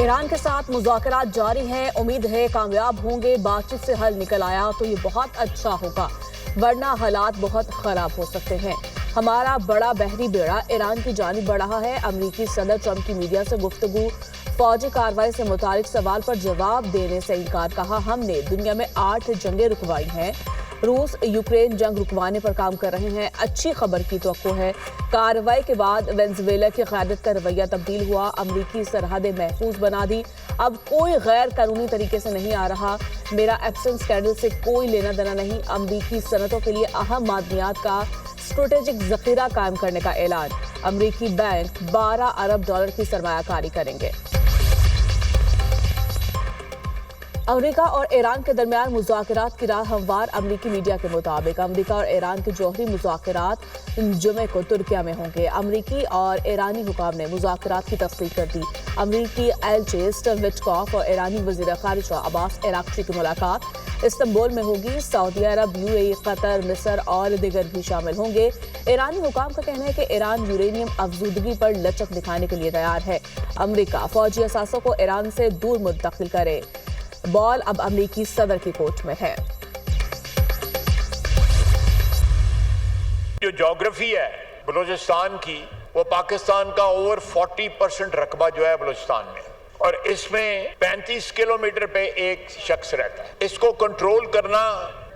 ایران کے ساتھ مذاکرات جاری ہیں، امید ہے کامیاب ہوں گے۔ بات چیت سے حل نکل آیا تو یہ بہت اچھا ہوگا، ورنہ حالات بہت خراب ہو سکتے ہیں۔ ہمارا بڑا بحری بیڑا ایران کی جانب بڑھ رہا ہے۔ امریکی صدر ٹرمپ کی میڈیا سے گفتگو، فوجی کارروائی سے متعلق سوال پر جواب دینے سے انکار۔ کہا ہم نے دنیا میں 8 جنگیں رکوائی ہیں، روس یوکرین جنگ رکوانے پر کام کر رہے ہیں، اچھی خبر کی توقع ہے۔ کارروائی کے بعد وینزویلا کی قیادت کا رویہ تبدیل ہوا، امریکی سرحدیں محفوظ بنا دی، اب کوئی غیر قانونی طریقے سے نہیں آ رہا۔ میرا ایپسن اسکینڈل سے کوئی لینا دینا نہیں۔ امریکی صنعتوں کے لیے اہم معدنیات کا اسٹریٹجک ذخیرہ قائم کرنے کا اعلان، امریکی بینک $12 ارب کی سرمایہ کاری کریں گے۔ امریکہ اور ایران کے درمیان مذاکرات کی راہ ہموار، امریکی میڈیا کے مطابق امریکہ اور ایران کے جوہری مذاکرات جمعے کو ترکیہ میں ہوں گے۔ امریکی اور ایرانی حکام نے مذاکرات کی تصدیق کر دی۔ امریکی ایلچی اسٹیو وٹکاف اور ایرانی وزیر خارجہ عباس اراغچی کی ملاقات استنبول میں ہوگی۔ سعودی عرب، UAE، قطر، مصر اور دیگر بھی شامل ہوں گے۔ ایرانی حکام کا کہنا ہے کہ ایران یورینیم افزودگی پر لچک دکھانے کے لیے تیار ہے۔ امریکہ فوجی اثاثوں کو ایران سے دور منتقل کرے۔ بال اب امریکی صدر کی کورٹ میں ہے۔ جو جغرافی ہے بلوچستان کی، وہ پاکستان کا اوور 40% رقبہ جو ہے بلوچستان میں، اور اس میں 35 کلومیٹر پہ ایک شخص رہتا ہے۔ اس کو کنٹرول کرنا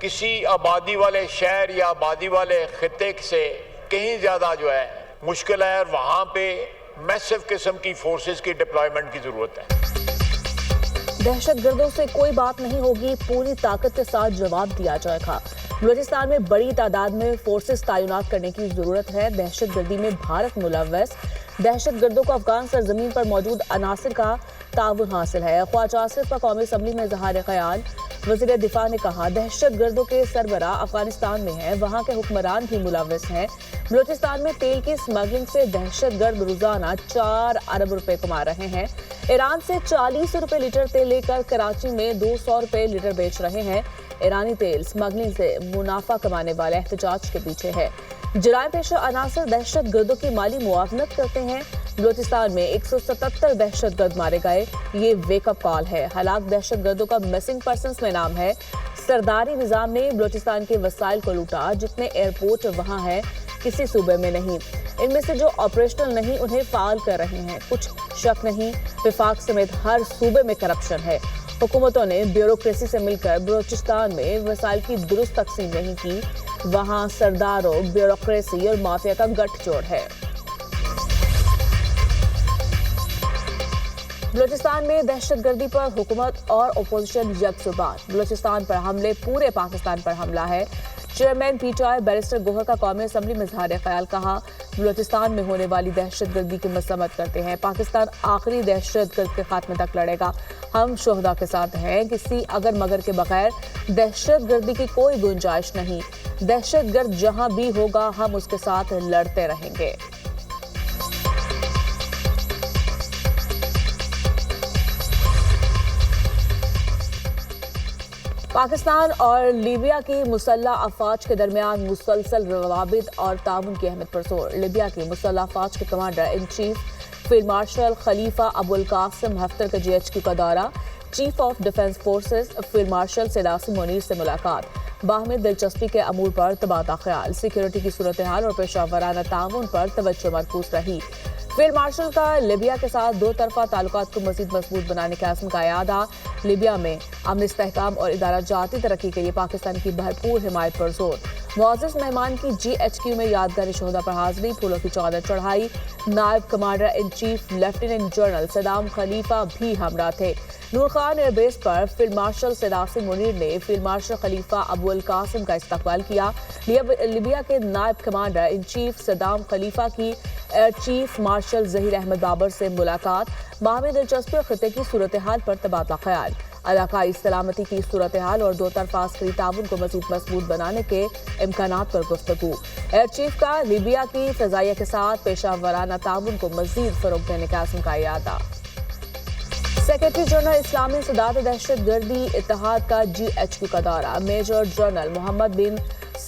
کسی آبادی والے شہر یا آبادی والے خطے سے کہیں زیادہ جو ہے مشکل ہے، اور وہاں پہ میسو قسم کی فورسز کی ڈپلائمنٹ کی ضرورت ہے۔ دہشت گردوں سے کوئی بات نہیں ہوگی، پوری طاقت کے ساتھ جواب دیا جائے گا۔ بلوچستان میں بڑی تعداد میں فورسز تعینات کرنے کی ضرورت ہے۔ دہشت گردی میں بھارت ملوث، دہشت گردوں کو افغان سرزمین پر موجود عناصر کا تعاون حاصل ہے۔ خواجہ آصف کا قومی اسمبلی میں اظہار خیال، وزیر دفاع نے کہا دہشت گردوں کے سربراہ افغانستان میں ہیں، وہاں کے حکمران بھی ملوث ہیں۔ بلوچستان میں تیل کی اسمگلنگ سے دہشت گرد روزانہ $4 ارب کما رہے ہیں۔ ایران سے $40 لیٹر تیل لے کر کراچی میں $200 لیٹر بیچ رہے ہیں۔ ایرانی تیل اسمگلنگ سے منافع کمانے والے احتجاج کے پیچھے ہے۔ جرائم پیشہ عناصر دہشت گردوں کی مالی معاونت کرتے ہیں۔ بلوچستان میں 177 دہشت گرد مارے گئے، یہ ویک اپ کال ہے۔ ہلاک دہشت گردوں کا مسنگ پرسنز میں نام ہے۔ سرداری نظام نے بلوچستان کے وسائل کو لوٹا، جتنے ایئرپورٹ وہاں ہیں کسی صوبے میں نہیں۔ ان میں سے جو آپریشنل نہیں انہیں فعال کر رہے ہیں۔ کچھ شک نہیں، وفاق سمیت ہر صوبے میں کرپشن ہے۔ حکومتوں نے بیوروکریسی سے مل کر بلوچستان میں وسائل کی درست تقسیم نہیں کی، وہاں سرداروں، بیوروکریسی اور مافیا کا گٹھ جوڑ ہے۔ بلوچستان میں دہشت گردی پر حکومت اور اپوزیشن یکسبات، بلوچستان پر حملے پورے پاکستان پر حملہ ہے۔ چیئرمین PTI بیرسٹر گوہر کا قومی اسمبلی میں اظہار خیال، کہا بلوچستان میں ہونے والی دہشت گردی کی مذمت کرتے ہیں۔ پاکستان آخری دہشت گرد کے خاتمے تک لڑے گا۔ ہم شہداء کے ساتھ ہیں، کسی اگر مگر کے بغیر دہشت گردی کی کوئی گنجائش نہیں۔ دہشت گرد جہاں بھی ہوگا ہم اس کے ساتھ لڑتے رہیں گے۔ پاکستان اور لیبیا کی مسلح افواج کے درمیان مسلسل روابط اور تعاون کی اہمیت پر زور۔ لیبیا کی مسلح افواج کے commander in chief field marshal Khalifa ابو القاسم حفتر کا GHQ کا دورہ، chief of defence forces field marshal Syed Asim Munir سے ملاقات، باہمی دلچسپی کے امور پر تبادلہ خیال، سیکیورٹی کی صورتحال اور پیشہ ورانہ تعاون پر توجہ مرکوز رہی۔ فیلڈ مارشل کا لیبیا کے ساتھ دو طرفہ تعلقات کو مزید مضبوط بنانے کے عزم کا اعادہ، لیبیا میں امن استحکام اور ادارہ جاتی ترقی کے لیے پاکستان کی بھرپور حمایت پر زور۔ معزز مہمان کی GHQ میں یادگار شہداء پر حاضری، پھولوں کی چادر چڑھائی، نائب commander in chief lieutenant general Saddam خلیفہ بھی ہمراہ تھے۔ نور خان ایئر بیس پر فیلڈ مارشل سیداسی منیر نے فیلڈ مارشل خلیفہ ابو القاسم کا استقبال کیا۔ لیبیا کے نائب commander in chief Saddam Khalifa کی air chief marshal Zaheer Ahmed Babar سے ملاقات، باہمی دلچسپی اور خطے کی صورتحال پر تبادلہ خیال، علاقائی سلامتی کی صورتحال اور دو طرفہ عسکری تعاون کو مزید مضبوط بنانے کے امکانات پر گفتگو۔ ایئر چیف کا لیبیا کی فضائیہ کے ساتھ پیشہ ورانہ تعاون کو مزید فروغ دینے کے عزم کا اعادہ۔ سیکرٹری جنرل اسلامی انسداد دہشت گردی اتحاد کا GHQ کا دورہ، میجر جنرل محمد بن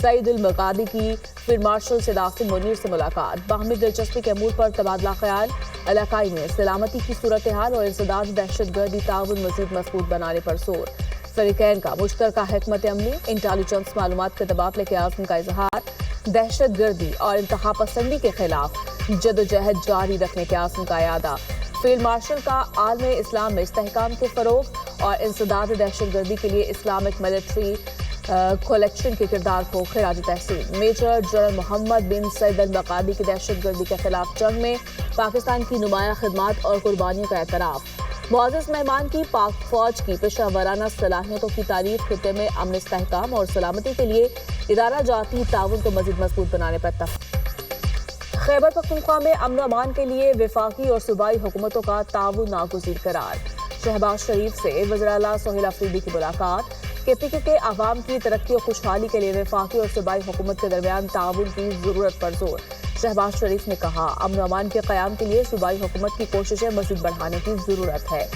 سعید المقادی کی فیلڈ مارشل سیداف منیر سے ملاقات، باہمی دلچسپی کے امور پر تبادلہ خیال، علاقائی میں سلامتی کی صورتحال اور انسداد دہشت گردی تعاون مزید مضبوط بنانے پر زور، فریقین کا مشترکہ حکمت عملی، انٹیلیجنس معلومات کے تبادلے کے عزم کا اظہار، دہشت گردی اور انتہا پسندی کے خلاف جدوجہد جاری رکھنے کے عزم کا اعادہ، فیلڈ مارشل کا عالم اسلام میں استحکام کے فروغ اور انسداد دہشت گردی کے لیے اسلامک ملٹری کولیکشن کے کردار کو خراج تحسین، میجر جنرل محمد بن سعید المقادی کی دہشت گردی کے خلاف جنگ میں پاکستان کی نمایاں خدمات اور قربانیوں کا اعتراف، معزز مہمان کی پاک فوج کی پیشہ ورانہ صلاحیتوں کی تعریف، خطے میں امن استحکام اور سلامتی کے لیے ادارہ جاتی تعاون کو مزید مضبوط بنانے پر اتفاق، خیبر پختونخوا میں امن و امان کے لیے وفاقی اور صوبائی حکومتوں کا تعاون ناگزیر قرار، شہباز شریف سے وزیر اعلیٰ سہیل افریدی کی ملاقات، KPK کے عوام کی ترقی و خوشحالی کے لیے وفاقی اور صوبائی حکومت کے درمیان تعاون کی ضرورت پر زور، شہباز شریف نے کہا امن و امان کے قیام کے لیے صوبائی حکومت کی کوششیں مزید بڑھانے کی ضرورت ہے،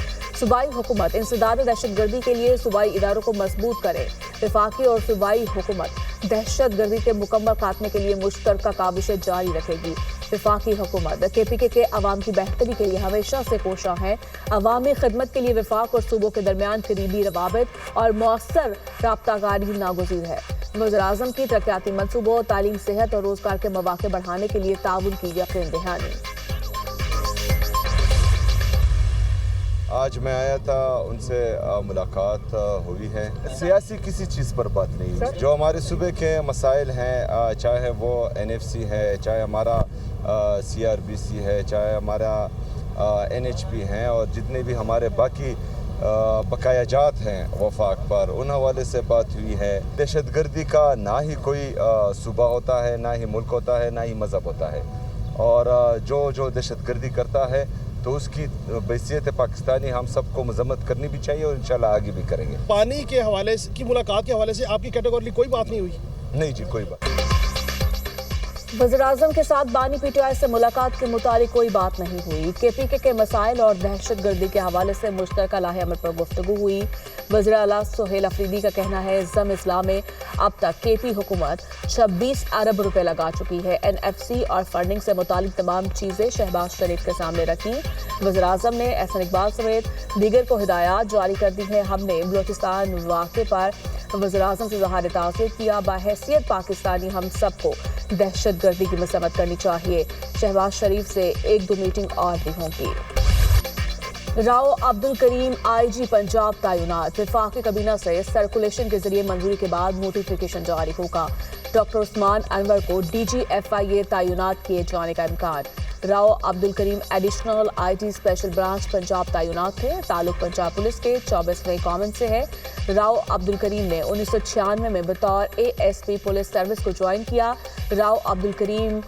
صوبائی حکومت انسداد دہشت گردی کے لیے صوبائی اداروں کو مضبوط کرے، وفاقی اور صوبائی حکومت دہشت گردی کے مکمل خاتمے کے لیے مشترکہ کاوشیں جاری رکھے گی، وفاقی حکومت KPK کے عوام کی بہتری کے لیے ہمیشہ سے کوشاں ہے، عوامی خدمت کے لیے وفاق اور صوبوں کے درمیان قریبی روابط اور مؤثر رابطہ کاری ناگزیر ہے، وزیر اعظم کی ترقیاتی منصوبوں، تعلیم، صحت اور روزگار کے مواقع بڑھانے کے لیے تعاون کی یقین دہانی۔ آج میں آیا تھا، ان سے ملاقات ہوئی ہے، سیاسی کسی چیز پر بات نہیں ہوئی، جو ہمارے صوبے کے مسائل ہیں، چاہے وہ NFC ہے، چاہے ہمارا CRBC ہے، چاہے ہمارا NHP ہیں، اور جتنے بھی ہمارے باقی بقایا جات ہیں وفاق پر، ان حوالے سے بات ہوئی ہے۔ دہشت گردی کا نہ ہی کوئی صوبہ ہوتا ہے، نہ ہی ملک ہوتا ہے، نہ ہی مذہب ہوتا ہے، اور جو دہشت گردی کرتا ہے تو اس کی بحیثیت پاکستانی ہم سب کو مذمت کرنی بھی چاہیے، اور انشاءاللہ آگے بھی کریں گے۔ پانی کے حوالے کی ملاقات کے حوالے سے آپ کی کیٹیگوری کوئی بات نہیں ہوئی؟ نہیں جی، کوئی بات۔ وزیر اعظم کے ساتھ بانی PTI سے ملاقات کے متعلق کوئی بات نہیں ہوئی، KPK کے مسائل اور دہشت گردی کے حوالے سے مشترکہ لاہ عمل پر گفتگو ہوئی، وزیر اعلیٰ سہیل افریدی کا کہنا ہے زم اسلام میں اب تک KP حکومت 26 ارب روپے لگا چکی ہے، NFC اور فنڈنگ سے متعلق تمام چیزیں شہباز شریف کے سامنے رکھی، وزیر اعظم نے احسن اقبال سمیت دیگر کو ہدایات جاری کر دی ہیں، ہم نے بلوچستان واقعے پر وزیر اعظم سے اظہار تعزیت کیا، بحیثیت پاکستانی ہم سب کو دہشت گردی کی مذمت کرنی چاہیے، شہباز شریف سے 1-2 میٹنگ اور بھی ہوں گی۔ راؤ عبدالکریم IG پنجاب تعینات، وفاقی کابینہ سے سرکولیشن کے ذریعے منظوری کے بعد نوٹیفیکیشن جاری ہوگا، ڈاکٹر عثمان انور کو DG FIA تعینات کیے جانے کا امکان، Rao Abdul Karim additional IT special branch Punjab تعینات تھے، تعلق پنجاب پولیس کے 24ویں کامن سے ہے، راؤ عبدالکریم نے 1996 میں بطور ASP پولیس سروس کو جوائن کیا، راؤ عبدالکریم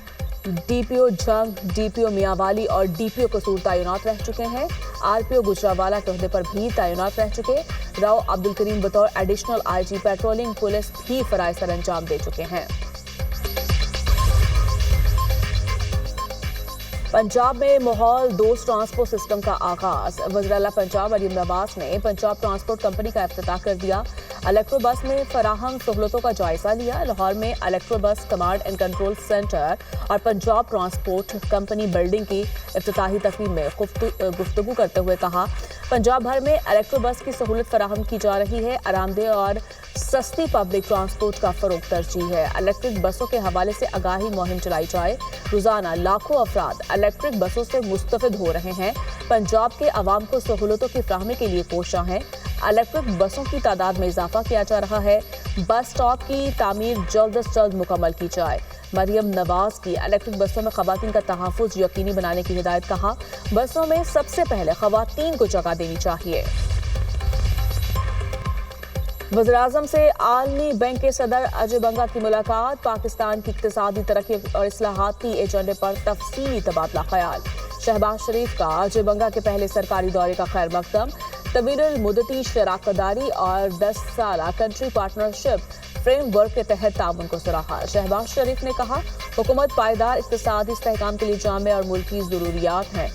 DPO جنگ، DPO میاوالی اور DPO قصور تعینات رہ چکے ہیں، RPO گجرانوالہ کے عہدے پر بھی تعینات رہ چکے، راؤ عبدالکریم بطور ایڈیشنل IG پیٹرولنگ پولیس بھی فرائض سر انجام دے چکے ہیں۔ پنجاب میں ماحول دوست ٹرانسپورٹ سسٹم کا آغاز، وزیر اعلیٰ پنجاب مریم نواز نے پنجاب ٹرانسپورٹ کمپنی کا افتتاح کر دیا، الیکٹرو بس میں فراہم سہولتوں کا جائزہ لیا، لاہور میں الیکٹرو بس کمانڈ اینڈ کنٹرول سینٹر اور پنجاب ٹرانسپورٹ کمپنی بلڈنگ کی افتتاحی تقریب میں گفتگو کرتے ہوئے کہا پنجاب بھر میں الیکٹرو بس کی سہولت فراہم کی جا رہی ہے، آرام دہ اور سستی پبلک ٹرانسپورٹ کا فروغ ترجیح ہے، الیکٹرک بسوں کے حوالے سے آگاہی مہم چلائی جائے، روزانہ لاکھوں افراد الیکٹرک بسوں سے مستفید ہو رہے ہیں، پنجاب کے عوام کو سہولتوں کی فراہمی کے لیے کوشاں ہیں، الیکٹرک بسوں کی تعداد میں اضافہ کیا جا رہا ہے، بس سٹاپ کی تعمیر جلد از جلد مکمل کی جائے، مریم نواز کی الیکٹرک بسوں میں خواتین کا تحفظ یقینی بنانے کی ہدایت، کہا بسوں میں سب سے پہلے خواتین کو جگہ دینی چاہیے۔ وزیر اعظم سے عالمی بینک کے صدر اجے بنگا کی ملاقات، پاکستان کی اقتصادی ترقی اور اصلاحاتی ایجنڈے پر تفصیلی تبادلہ خیال، شہباز شریف کا اجے بنگا کے پہلے سرکاری دورے کا خیر مقدم، طویل المدتی شراکت داری اور 10 سالہ کنٹری پارٹنرشپ فریم ورک کے تحت تعاون کو سراہا، شہباز شریف نے کہا حکومت پائیدار اقتصادی استحکام کے لیے جامع اور ملکی ضروریات ہیں،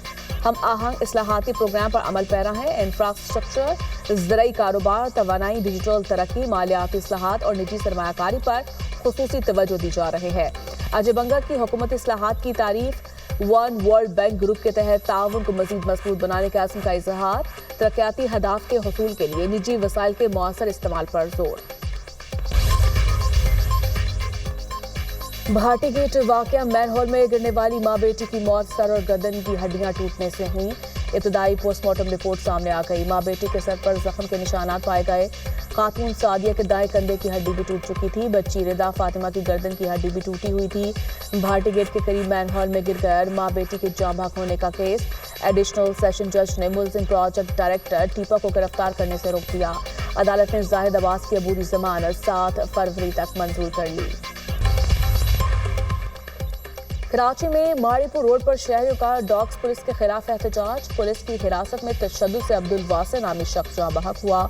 ہم آہنگ اصلاحاتی پروگرام پر عمل پیرا ہے. انفراسٹرکچر، زرعی کاروبار، توانائی، ڈیجیٹل ترقی، مالیاتی اصلاحات اور نجی سرمایہ کاری پر خصوصی توجہ دی جا رہی ہے. اجے بنگا کی حکومتی اصلاحات کی تعریف. ون ورلڈ بینک گروپ کے تحت تعاون کو مزید مضبوط بنانے کے عزم کا اظہار. ترقیاتی اہداف کے حصول کے لیے نجی وسائل کے مؤثر استعمال پر زور. بھارٹی گیٹ واقعہ، مین ہول میں گرنے والی ماں بیٹی کی موت سر اور گردن کی ہڈیاں ٹوٹنے سے ہوئی. ابتدائی پوسٹ مارٹم رپورٹ سامنے آ گئی. ماں بیٹی کے سر پر زخم کے نشانات پائے گئے. خاتون سعدیہ کے دائیں کندھے کی ہڈی بھی ٹوٹ چکی تھی. بچی رضا فاطمہ کی گردن کی ہڈی بھی ٹوٹی ہوئی تھی. بھارٹی گیٹ کے قریب مین ہال میں گر کر ماں بیٹی کے جاں بحق ہونے کا کیس. ایڈیشنل سیشن جج نے ملزم پروجیکٹ ڈائریکٹر ٹیپا کو گرفتار کرنے سے روک دیا. عدالت نے زاہد عباس کی عبوری ضمانت 7 فروری تک منظور کر لی. کراچی میں ماڑی پور روڈ پر شہریوں کا ڈاگز پولیس کے خلاف احتجاج. پولیس کی حراست میں تشدد سے عبدالواسع نامی شخص جاں بحق ہوا.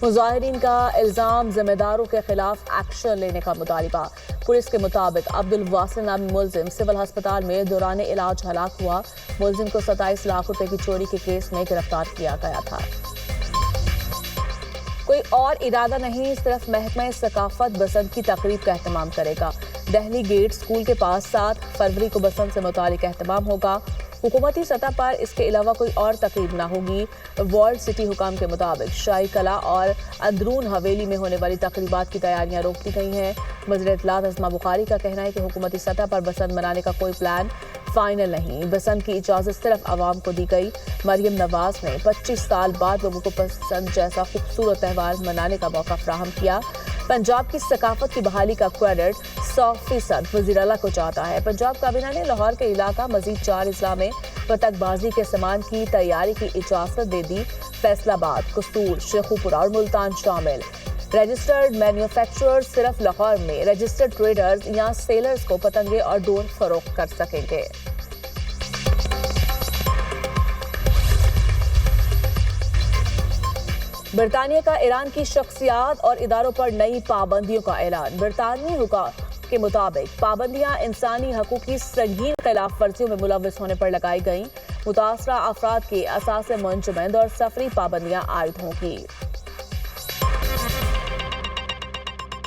مظاہرین کا الزام، ذمہ داروں کے خلاف ایکشن لینے کا مطالبہ. پولیس کے مطابق عبدالواسع نامی ملزم سول ہسپتال میں دوران علاج ہلاک ہوا. ملزم کو 27 لاکھ روپے کی چوری کے کیس میں گرفتار کیا گیا تھا. کوئی اور ارادہ نہیں، صرف محکمہ ثقافت بسنت کی تقریب کا اہتمام کرے گا. دہلی گیٹ اسکول کے پاس 7 فروری کو بسنت سے متعلق اہتمام ہوگا. حکومتی سطح پر اس کے علاوہ کوئی اور تقریب نہ ہوگی. ورلڈ سٹی حکام کے مطابق شاہی کلا اور اندرون حویلی میں ہونے والی تقریبات کی تیاریاں روک دی گئی ہیں. وزیر اطلاعات عظمیٰ بخاری کا کہنا ہے کہ حکومتی سطح پر بسنت منانے کا کوئی پلان فائنل نہیں. بسنت کی اجازت صرف عوام کو دی گئی. مریم نواز نے 25 سال بعد لوگوں کو بسنت جیسا خوبصورت تہوار منانے کا موقع فراہم کیا. پنجاب کی ثقافت کی بحالی کا کریڈٹ 100% وزیر اعلیٰ کو جاتا ہے. پنجاب کابینہ نے لاہور کے علاقہ مزید 4 اضلاع میں پتنگ بازی کے سامان کی تیاری کی اجازت دے دی. فیصل آباد، قصور، شیخوپورہ اور ملتان شامل. رجسٹرڈ مینوفیکچرر صرف لاہور میں رجسٹرڈ ٹریڈرز یا سیلرز کو پتنگیں اور ڈرون فروخت کر سکیں گے. برطانیہ کا ایران کی شخصیات اور اداروں پر نئی پابندیوں کا اعلان. برطانوی حکام کے مطابق پابندیاں انسانی حقوق کی سنگین خلاف ورزیوں میں ملوث ہونے پر لگائی گئیں. متاثرہ افراد کے اثاثے منجمد اور سفری پابندیاں عائد ہوں گی.